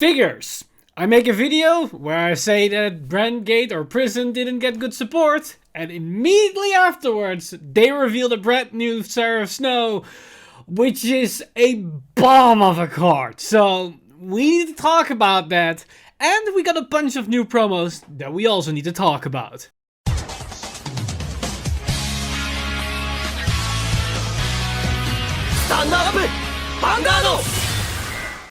Figures! I make a video where I say that Brandgate or Prison didn't get good support, and immediately afterwards they revealed a brand new Seraph Snow, which is a bomb of a card. So we need to talk about that, and we got a bunch of new promos that we also need to talk about. Stand up! Vanguard!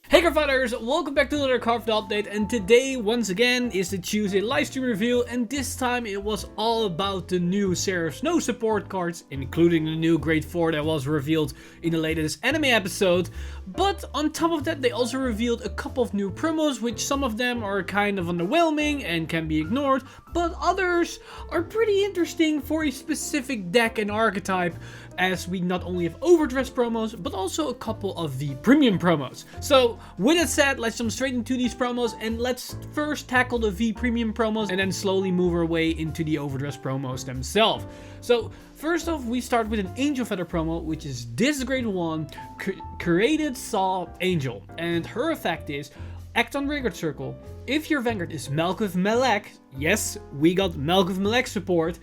Hey Cardfighters, welcome back to another Cardfight update, and today once again is the Tuesday livestream reveal, and this time it was all about the new Seraph Snow support cards, including the new Grade 4 that was revealed in the latest anime episode. But on top of that, they also revealed a couple of new promos, which some of them are kind of underwhelming and can be ignored, but others are pretty interesting for a specific deck and archetype, as we not only have overdressed promos, but also a couple of the premium promos. So with that said, let's jump straight into these promos, and let's first tackle the V premium promos and then slowly move our way into the overdressed promos themselves. So first off, we start with an Angel Feather promo, which is this Grade 1 Cerated Saw Angel, and her effect is act on Vanguard circle. If your Vanguard is Hacha-mecha, yes, we got Hacha-mecha support,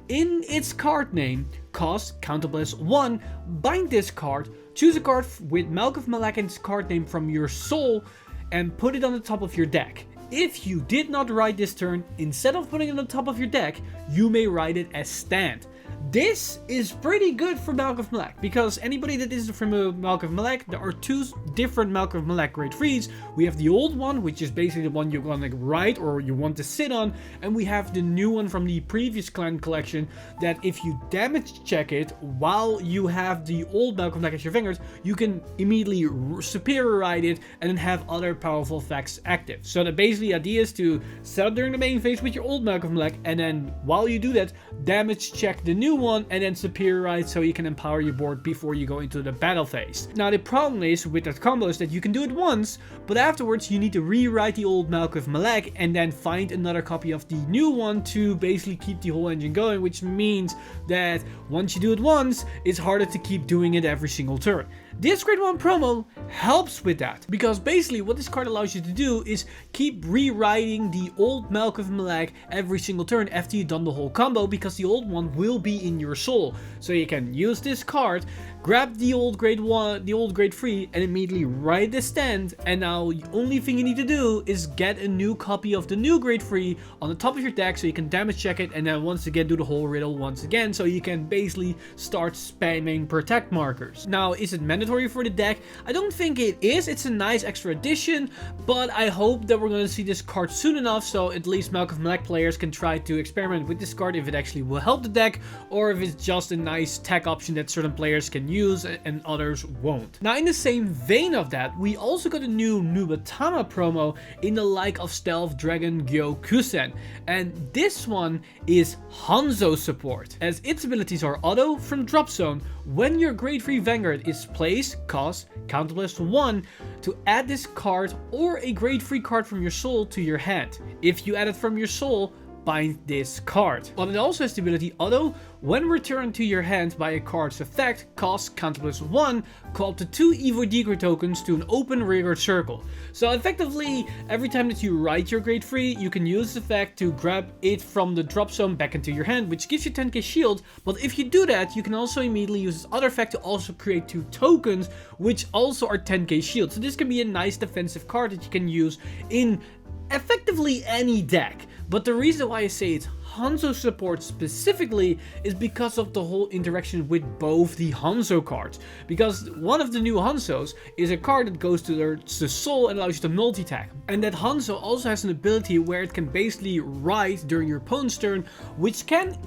in its card name, cost counterblast 1, bind this card, choose a card with Hacha-mecha in its card name from your soul, and put it on the top of your deck. If you did not ride this turn, instead of putting it on the top of your deck, you may ride it as stand. This is pretty good for Hacha-mecha, because anybody that is from Hacha-mecha, there are two different Hacha-mecha Grade 3s. We have the old one, which is basically the one you're gonna ride or you want to sit on, and we have the new one from the previous clan collection that if you damage check it while you have the old Hacha-mecha as your fingers, you can immediately superior ride it and then have other powerful effects active. So the basically idea is to set up during the main phase with your old Hacha-mecha, and then while you do that, damage check the new one and then superiorize so you can empower your board before you go into the battle phase. Now the problem is with that combo is that you can do it once, but afterwards you need to rewrite the old Hacha-mecha and then find another copy of the new one to basically keep the whole engine going, which means that once you do it once, it's harder to keep doing it every single turn. This Grade 1 promo helps with that, because basically what this card allows you to do is keep rewriting the old Hacha-mecha every single turn after you've done the whole combo, because the old one will be in your soul. So you can use this card, grab the old Grade 1, the old Grade 3, and immediately ride the stand, and now the only thing you need to do is get a new copy of the new Grade 3 on the top of your deck so you can damage check it, and then once again do the whole riddle once again, so you can basically start spamming protect markers. Now, is it mandatory for the deck? I don't think it is. It's a nice extra addition, but I hope that we're going to see this card soon enough so at least Hacha-mecha players can try to experiment with this card if it actually will help the deck, or if it's just a nice tech option that certain players can use and others won't. Now in the same vein of that, we also got a new Nubatama promo in the like of Stealth Dragon Gyokusen, and this one is Hanzo support, as its abilities are auto from drop zone. When your Grade 3 Vanguard is placed, cost counterblast 1 to add this card or a Grade 3 card from your soul to your hand. If you add it from your soul, bind this card. But it also has the ability auto, when returned to your hand by a card's effect, cost counterblast 1, call up to 2 Evo Decoy tokens to an open rearguard circle. So effectively, every time that you ride your Grade 3, you can use this effect to grab it from the drop zone back into your hand, which gives you 10k shield. But if you do that, you can also immediately use this other effect to also create 2 tokens, which also are 10k shield. So this can be a nice defensive card that you can use in effectively any deck. But the reason why I say it's Hanzo support specifically is because of the whole interaction with both the Hanzo cards. Because one of the new Hanzos is a card that goes to the soul and allows you to multi-attack. And that Hanzo also has an ability where it can basically ride during your opponent's turn, which can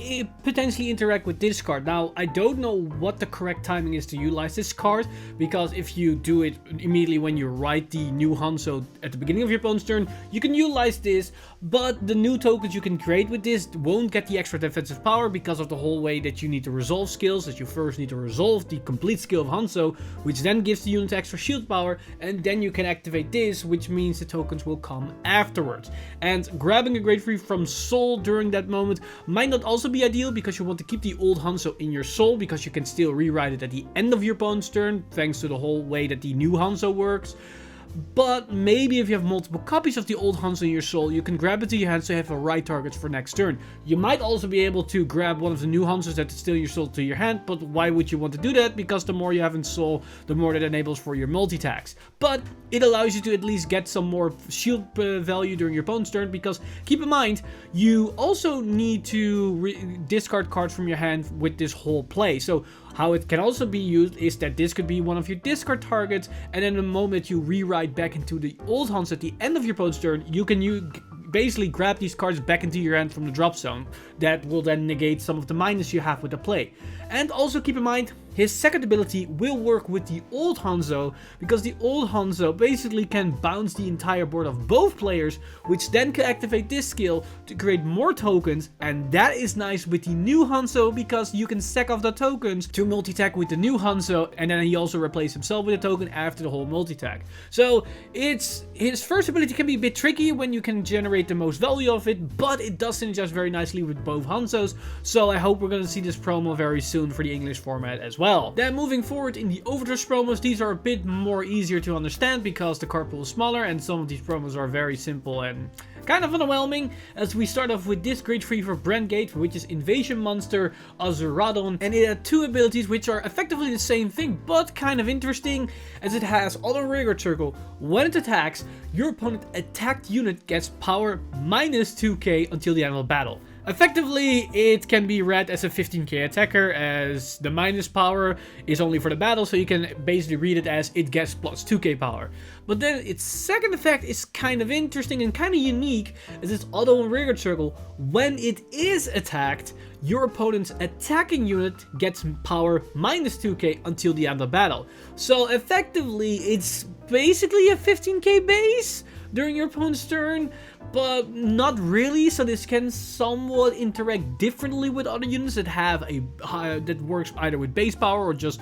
potentially interact with this card. Now, I don't know what the correct timing is to utilize this card, because if you do it immediately when you ride the new Hanzo at the beginning of your opponent's turn, you can utilize this, but the new tokens you can create with this won't get the extra defensive power because of the whole way that you need to resolve skills, that you first need to resolve the complete skill of Hanzo, which then gives the unit extra shield power, and then you can activate this, which means the tokens will come afterwards. And grabbing a Grade 3 from Soul during that moment might not also be ideal, because you want to keep the old Hanzo in your Soul, because you can still rewrite it at the end of your opponent's turn, thanks to the whole way that the new Hanzo works. But maybe if you have multiple copies of the old Hanzo in your soul, you can grab it to your hand so you have a right target for next turn. You might also be able to grab one of the new Hanzos that is still in your soul to your hand, but why would you want to do that? Because the more you have in soul, the more that enables for your multi-attacks. But it allows you to at least get some more shield value during your opponent's turn, because keep in mind, you also need to discard cards from your hand with this whole play. So how it can also be used is that this could be one of your discard targets, and then the moment you rewrite back into the old Hans at the end of your opponent's turn, you can basically grab these cards back into your hand from the drop zone. That will then negate some of the minus you have with the play. And also keep in mind, his second ability will work with the old Hanzo, because the old Hanzo basically can bounce the entire board of both players, which then can activate this skill to create more tokens, and that is nice with the new Hanzo because you can stack off the tokens to multi-attack with the new Hanzo, and then he also replaces himself with a token after the whole multi-attack. So his first ability can be a bit tricky when you can generate the most value of it, but it does synergize very nicely with both Hanzos, so I hope we're going to see this promo very soon for the English format as well. Then moving forward in the Overdose promos, these are a bit more easier to understand because the card pool is smaller and some of these promos are very simple and kind of underwhelming, as we start off with this grade 3 for Brandgate, which is Invasion Monster Azuradon, and it had two abilities which are effectively the same thing but kind of interesting, as it has Auto Rigor Circle. When it attacks, your opponent attacked unit gets power minus 2k until the end of the battle. Effectively, it can be read as a 15k attacker, as the minus power is only for the battle, so you can basically read it as it gets plus 2k power. But then its second effect is kind of interesting and kind of unique, as it's Auto and Rigor Circle. When it is attacked, your opponent's attacking unit gets power minus 2k until the end of the battle. So effectively, it's basically a 15k base during your opponent's turn, but not really, so this can somewhat interact differently with other units that have that works either with base power or just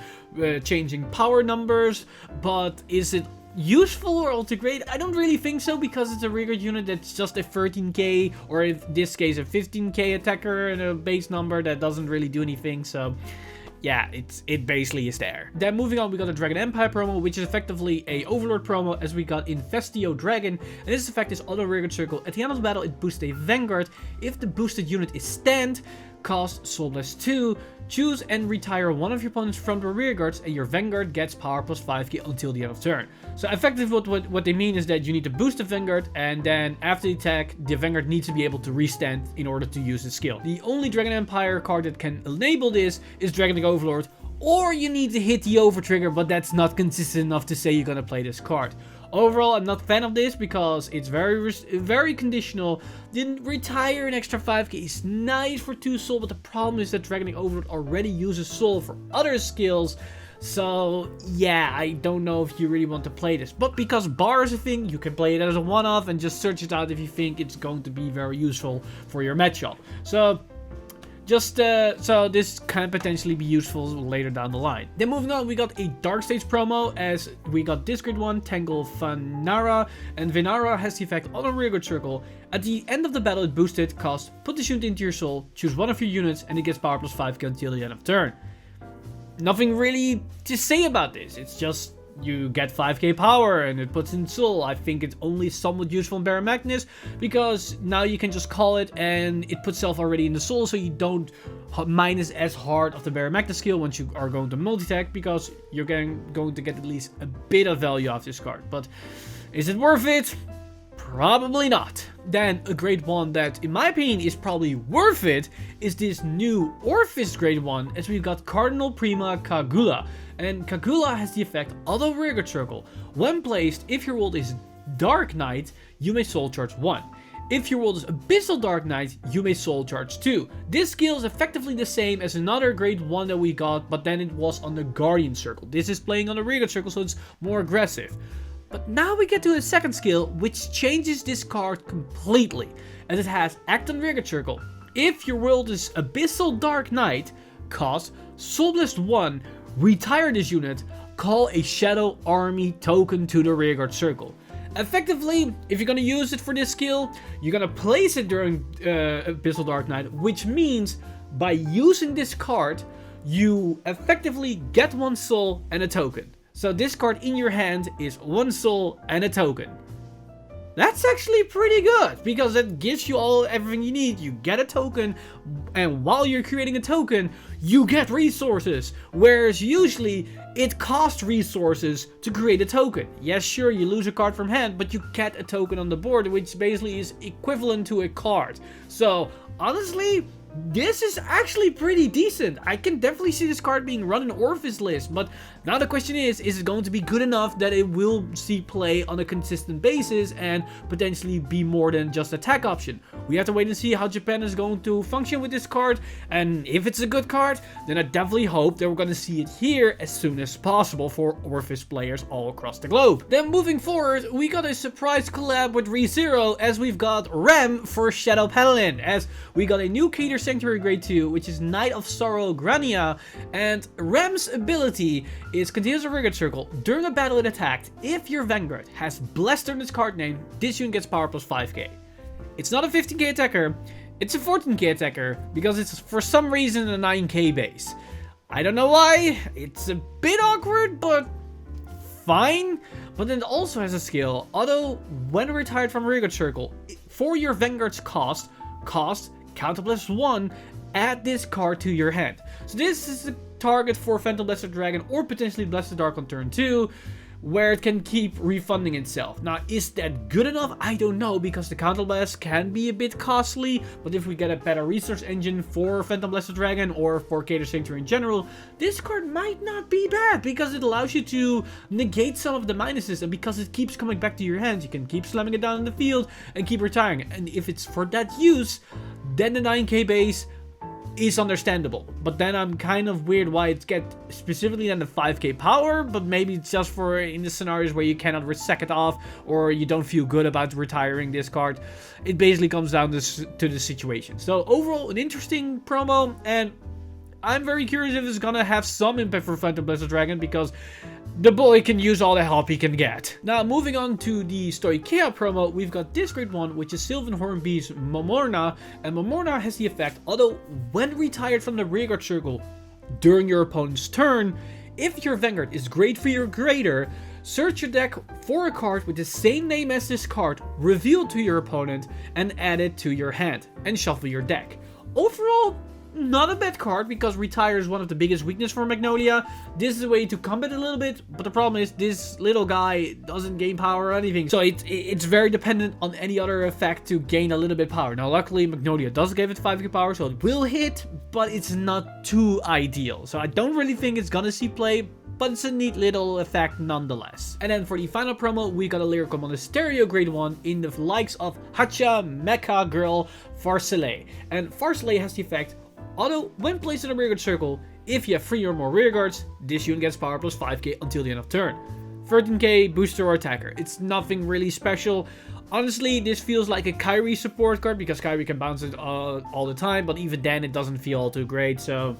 changing power numbers. But is it useful or ultra great? I don't really think so, because it's a rigor unit that's just a 13k, or in this case a 15k attacker and a base number that doesn't really do anything, so yeah, it basically is there. Then moving on, we got a Dragon Empire promo, which is effectively a Overlord promo, as we got Infestio Dragon, and this effect is Auto Rigor Circle. At the end of the battle, it boosts a Vanguard. If the boosted unit is stand, cost Soul Blast 2, choose and retire one of your opponent's front or rear guards, and your Vanguard gets power plus 5k until the end of turn. So effectively what they mean is that you need to boost the Vanguard, and then after the attack, the Vanguard needs to be able to restand in order to use the skill. The only Dragon Empire card that can enable this is Dragon Overlord, or you need to hit the over trigger, but that's not consistent enough to say you're gonna play this card. Overall, I'm not a fan of this because it's very conditional. Didn't retire an extra 5k is nice for 2 soul, but the problem is that Dragon Overlord already uses soul for other skills. So yeah, I don't know if you really want to play this. But because bar is a thing, you can play it as a one-off and just search it out if you think it's going to be very useful for your matchup. So so this can potentially be useful later down the line. Then moving on, we got a Dark Stage promo, as we got this grid 1, Tangle Vanara, and Vanara has the effect Auto Rigor Circle. At the end of the battle, it boosted, cost, put this unit into your soul, choose one of your units, and it gets power plus 5k until the end of turn. Nothing really to say about this, it's just you get 5k power and it puts in soul. I think it's only somewhat useful in Baron Magnus, because now you can just call it and it puts itself already in the soul, so you don't minus as hard of the Baron Magnus skill once you are going to multi-attack, because you're going to get at least a bit of value off this card. But is it worth it? Probably not. Then a grade 1 that, in my opinion, is probably worth it is this new Orphis grade 1, as we've got Cardinal Prima Cagula. And Cagula has the effect Auto Rigor Circle. When placed, if your world is Dark Knight, you may soul charge 1. If your world is Abyssal Dark Knight, you may soul charge 2. This skill is effectively the same as another grade 1 that we got, but then it was on the Guardian Circle. This is playing on the Rigor Circle, so it's more aggressive. But now we get to the second skill, which changes this card completely, as it has Act on Rigor Circle. If your world is Abyssal Dark Knight, cost Soul Blast 1, retire this unit, call a Shadow Army token to the Rearguard Circle. Effectively, if you're going to use it for this skill, you're going to place it during Abyssal Dark Knight, which means by using this card, you effectively get 1 soul and a token. So this card in your hand is 1 soul and a token. That's actually pretty good, because it gives you everything you need. You get a token, and while you're creating a token, you get resources. Whereas usually, it costs resources to create a token. Yes, sure, you lose a card from hand, but you get a token on the board, which basically is equivalent to a card. So, honestly, this is actually pretty decent. I can definitely see this card being run in Orpheus list, but now the question is it going to be good enough that it will see play on a consistent basis and potentially be more than just attack option? We have to wait and see how Japan is going to function with this card, and if it's a good card, then I definitely hope that we're going to see it here as soon as possible for Orpheus players all across the globe. Then moving forward, we got a surprise collab with ReZero, as we've got Rem for Shadow Paladin, as we got a new Cater Sanctuary Grade 2, which is Knight of Sorrow Grania, and Rem's ability is continuous Rigid Circle. During a battle it attacked, if your Vanguard has Blessed on its card name, this unit gets power plus 5k. It's not a 15k attacker, it's a 14k attacker, because it's for some reason a 9k base. I don't know why, it's a bit awkward, but fine. But then it also has a skill, although when retired from Rigid Circle, for your Vanguard's cost, counter plus 1, add this card to your hand. So this is the target for Phantom Blessed Dragon or potentially Blessed Dark on turn 2, where it can keep refunding itself. Now, is that good enough? I don't know, because the Counter Blast can be a bit costly, but if we get a better resource engine for Phantom Blessed Dragon or for Cater Sanctuary in general, this card might not be bad, because it allows you to negate some of the minuses, and because it keeps coming back to your hands, you can keep slamming it down in the field and keep retiring. And if it's for that use, then the 9k base is understandable. But then I'm kind of weird why it gets specifically then the 5k power, but maybe it's just for in the scenarios where you cannot resack it off or you don't feel good about retiring this card. It basically comes down to the situation. So overall, an interesting promo, and I'm very curious if it's gonna have some impact for Phantom Blessed Dragon, because the boy can use all the help he can get. Now, moving on to the Stoicheia promo, we've got this great one, which is Sylvan Hornbeast Momora, and Momora has the effect, although when retired from the Rearguard Circle during your opponent's turn, if your Vanguard is grade 3 or greater, search your deck for a card with the same name as this card, reveal to your opponent, and add it to your hand, and shuffle your deck. Overall, not a bad card, because retire is one of the biggest weaknesses for Magnolia. This is a way to combat a little bit, but the problem is this little guy doesn't gain power or anything. So it's very dependent on any other effect to gain a little bit power. Now luckily Magnolia does give it 5k power, so it will hit, but it's not too ideal. So I don't really think it's gonna see play, but it's a neat little effect nonetheless. And then for the final promo, we got a Lyrical Monasterio grade 1 in the likes of Hacha-mecha girl Barsele. And Barsele has the effect, although when placed in a rearguard circle, if you have 3 or more rearguards, this unit gets power plus 5k until the end of turn. 13k booster or attacker. It's nothing really special. Honestly, this feels like a Kyrie support card, because Kyrie can bounce it all the time, but even then it doesn't feel all too great, so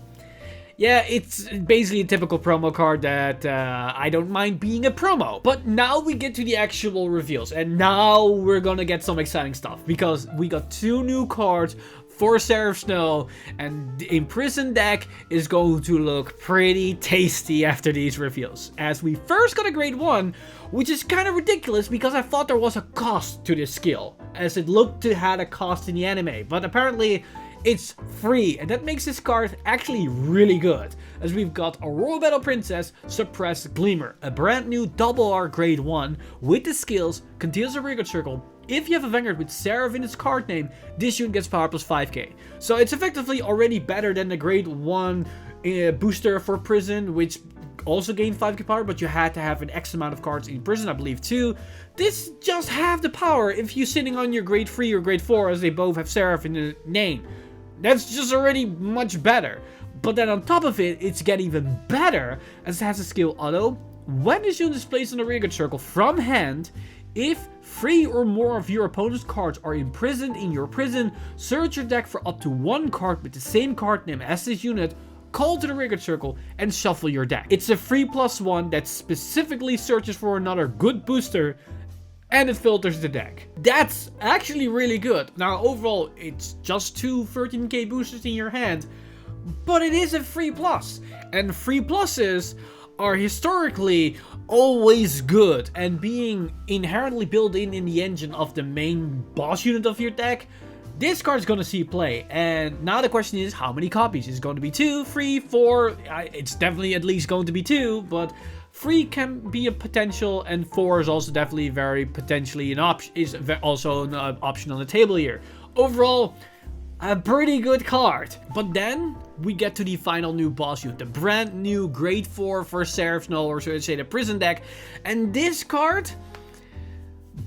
yeah, it's basically a typical promo card that I don't mind being a promo. But now we get to the actual reveals, and now we're gonna get some exciting stuff, because we got 2 new cards for Seraph Snow, and the Imprisoned deck is going to look pretty tasty after these reveals. As we first got a grade 1, which is kind of ridiculous, because I thought there was a cost to this skill, as it looked to have a cost in the anime, but apparently it's free, and that makes this card actually really good, as we've got Aurora Battle Princess Suppress Gleamer, a brand new double R grade 1 with the skills Continuous Rearguard Circle. If you have a Vanguard with Seraph in its card name, this unit gets power plus 5k. So it's effectively already better than the grade 1 booster for Prison, which also gained 5k power, but you had to have an X amount of cards in Prison, I believe, too. This just have the power if you're sitting on your grade 3 or grade 4, as they both have Seraph in the name. That's just already much better. But then on top of it, it's getting even better, as it has a skill auto. When this unit is placed in a rearguard circle from hand, if 3 or more of your opponent's cards are imprisoned in your prison, search your deck for up to 1 card with the same card name as this unit, call to the rearguard circle, and shuffle your deck. It's a 3+1 that specifically searches for another good booster, and it filters the deck. That's actually really good. Now overall, it's just 2 13k boosters in your hand, but it is a 3+. And 3+s are historically always good, and being inherently built in the engine of the main boss unit of your deck, this card's gonna see play. And now the question is, how many copies? Is it going to be 2, 3, 4? It's definitely at least going to be 2, but 3 can be a potential, and 4 is also definitely very potentially an option. Is also an option on the table here. Overall, a pretty good card. But then we get to the final new boss unit, the brand new grade 4 for Seraph Snow, or should I say the prison deck. And this card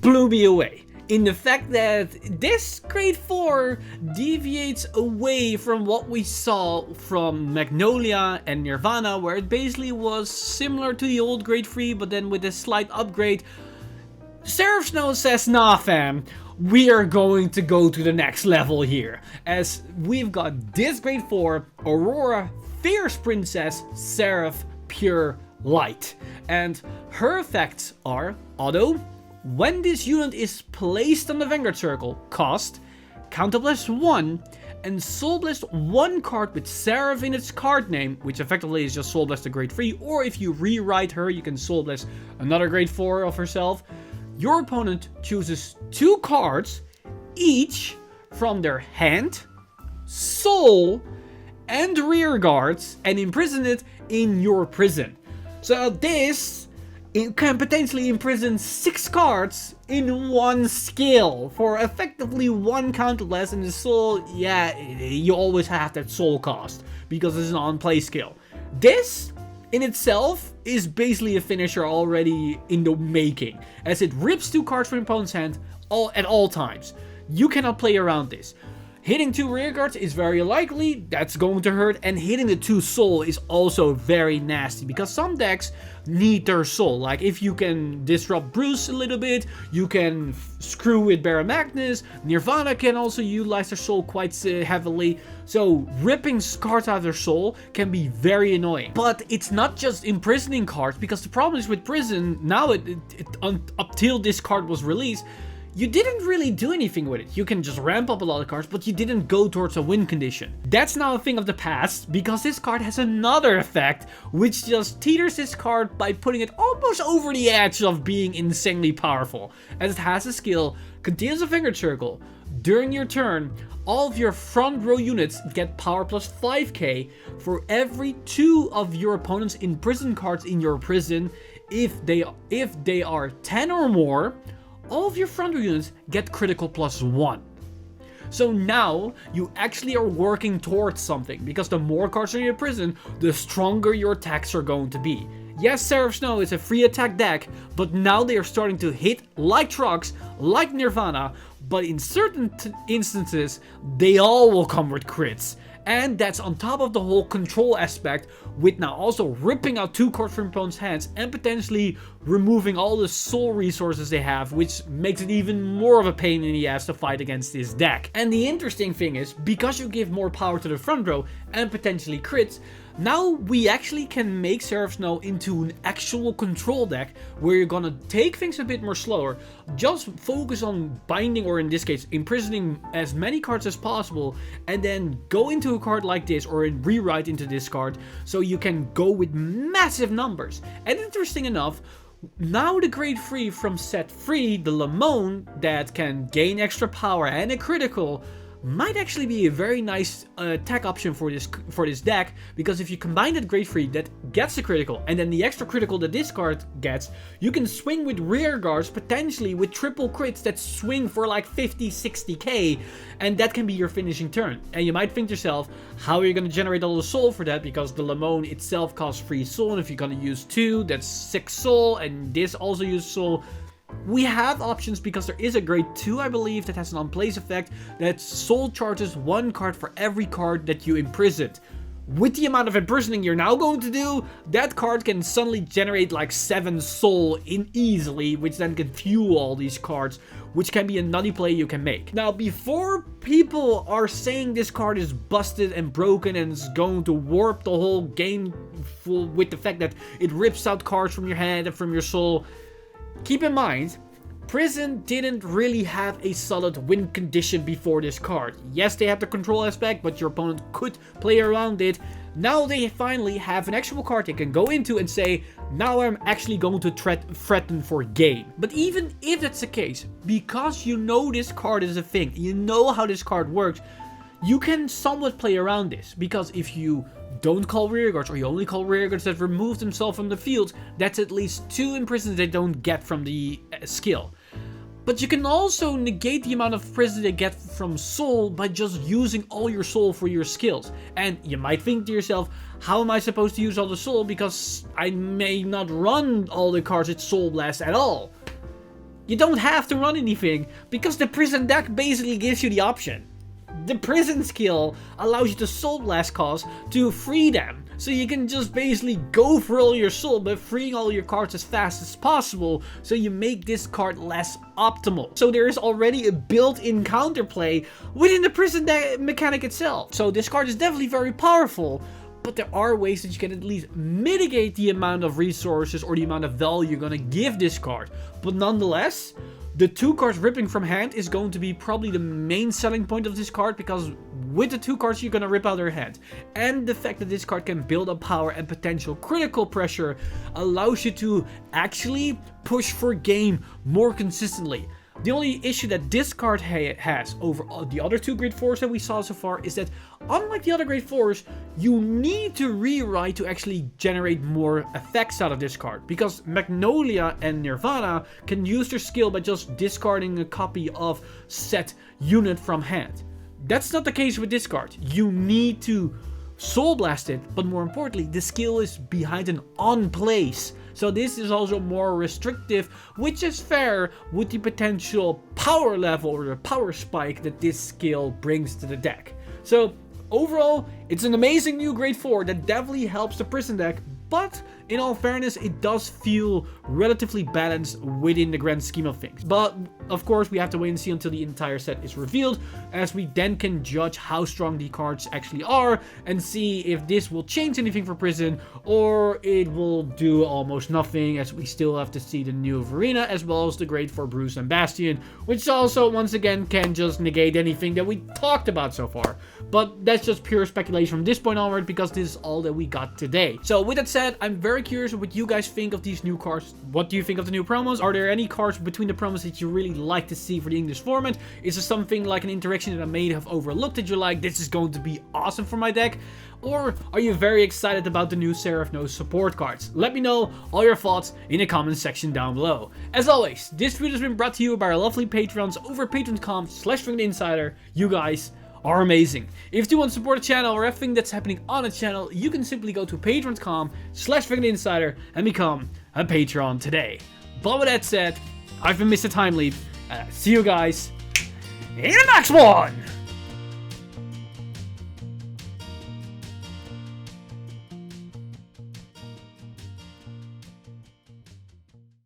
blew me away, in the fact that this grade 4 deviates away from what we saw from Magnolia and Nirvana, where it basically was similar to the old grade 3, but then with a slight upgrade. Seraph Snow says, nah fam, we are going to go to the next level here, as we've got this grade 4 Aurora Fierce Princess Seraph Purelight. And her effects are auto. When this unit is placed on the Vanguard circle, cost, counterblast 1, and soul blast 1 card with Seraph in its card name, which effectively is just soul blast a grade 3, or if you rewrite her, you can soul blast another grade 4 of herself. Your opponent chooses 2 cards, each from their hand, soul, and rear guards, and imprison it in your prison. So this can potentially imprison 6 cards in 1 skill for effectively 1 counterblast, and the soul, yeah, you always have that soul cost because it's an on-play skill. This in itself is basically a finisher already in the making, as it rips 2 cards from your opponent's hand at all times. You cannot play around this. Hitting 2 rear guards is very likely, that's going to hurt, and hitting the 2 soul is also very nasty, because some decks need their soul. Like if you can disrupt Bruce a little bit, you can screw with Baron Magnus, Nirvana can also utilize their soul quite heavily, so ripping cards out of their soul can be very annoying. But it's not just imprisoning cards, because the problem is with prison, now up till this card was released, you didn't really do anything with it. You can just ramp up a lot of cards, but you didn't go towards a win condition. That's now a thing of the past, because this card has another effect, which just teeters this card by putting it almost over the edge of being insanely powerful. As it has a skill, continues a Vanguard circle. During your turn, all of your front row units get power plus 5k for every 2 of your opponent's imprisoned cards in your prison. If they are 10 or more, all of your front row units get critical plus 1. So now you actually are working towards something, because the more cards in your prison, the stronger your attacks are going to be. Yes, Seraph Snow is a free attack deck, but now they are starting to hit like trucks, like Nirvana, but in certain instances, they all will come with crits. And that's on top of the whole control aspect, with now also ripping out 2 cards from opponent's hands and potentially removing all the soul resources they have, which makes it even more of a pain in the ass to fight against this deck. And the interesting thing is, because you give more power to the front row and potentially crits, now we actually can make Seraph Snow into an actual control deck, where you're gonna take things a bit more slower, just focus on binding, or in this case imprisoning as many cards as possible, and then go into a card like this or rewrite into this card, so you can go with massive numbers. And interesting enough, now the grade 3 from set 3, the Lemon, that can gain extra power and a critical, might actually be a very nice attack option for this deck, because if you combine that grade 3 that gets a critical, and then the extra critical that this card gets, you can swing with rear guards, potentially with triple crits that swing for like 50-60k, and that can be your finishing turn. And you might think to yourself, how are you going to generate all the soul for that, because the Lemon itself costs 3 soul, and if you're going to use 2, that's 6 soul, and this also uses soul. We have options, because there is a grade 2, I believe, that has an on-place effect that soul charges 1 card for every card that you imprisoned. With the amount of imprisoning you're now going to do, that card can suddenly generate like 7 soul easily, which then can fuel all these cards, which can be a nutty play you can make. Now, before people are saying this card is busted and broken and is going to warp the whole game with the fact that it rips out cards from your hand and from your soul, keep in mind, Prison didn't really have a solid win condition before this card. Yes, they have the control aspect, but your opponent could play around it. Now they finally have an actual card they can go into and say, now I'm actually going to threaten for game. But even if that's the case, because you know this card is a thing, you know how this card works, you can somewhat play around this. Because if you don't call rearguards, or you only call rearguards that remove themselves from the field, that's at least 2 imprisons they don't get from the skill. But you can also negate the amount of prison they get from soul by just using all your soul for your skills. And you might think to yourself, how am I supposed to use all the soul, because I may not run all the cards with Soul Blast at all. You don't have to run anything, because the prison deck basically gives you the option. The prison skill allows you to Soul Blast cost to free them. So you can just basically go for all your soul by freeing all your cards as fast as possible, so you make this card less optimal. So there is already a built-in counterplay within the prison mechanic itself. So this card is definitely very powerful, but there are ways that you can at least mitigate the amount of resources or the amount of value you're gonna give this card. But nonetheless, the 2 cards ripping from hand is going to be probably the main selling point of this card, because with the 2 cards you're going to rip out their hand. And the fact that this card can build up power and potential critical pressure allows you to actually push for game more consistently. The only issue that this card has over the other 2 grade 4s that we saw so far is that, unlike the other grade 4s, you need to rewrite to actually generate more effects out of this card. Because Magnolia and Nirvana can use their skill by just discarding a copy of set unit from hand. That's not the case with this card. You need to Soul Blast it, but more importantly, the skill is behind an on place. So this is also more restrictive, which is fair with the potential power level or the power spike that this skill brings to the deck. So overall, it's an amazing new grade 4 that definitely helps the prison deck, but in all fairness, it does feel relatively balanced within the grand scheme of things. But of course, we have to wait and see until the entire set is revealed, as we then can judge how strong the cards actually are and see if this will change anything for prison or it will do almost nothing, as we still have to see the new Verena as well as the grade 4 Bruce and Bastion, which also once again can just negate anything that we talked about so far. But that's just pure speculation from this point onward, because this is all that we got today. So with that said, I'm very curious what you guys think of these new cards. What do you think of the new promos? Are there any cards between the promos that you really like to see for the English format? Is there something like an interaction that I may have overlooked that you're like, this is going to be awesome for my deck? Or are you very excited about the new Seraph Snow support cards? Let me know all your thoughts in the comments section down below. As always, this video has been brought to you by our lovely patrons over patreon.com/insider. You guys are amazing. If you want to support the channel or everything that's happening on the channel, you can simply go to patreon.com/insider and become a patron today. But with that said, I've been Mr. Time Leap, and I'll see you guys in the next one!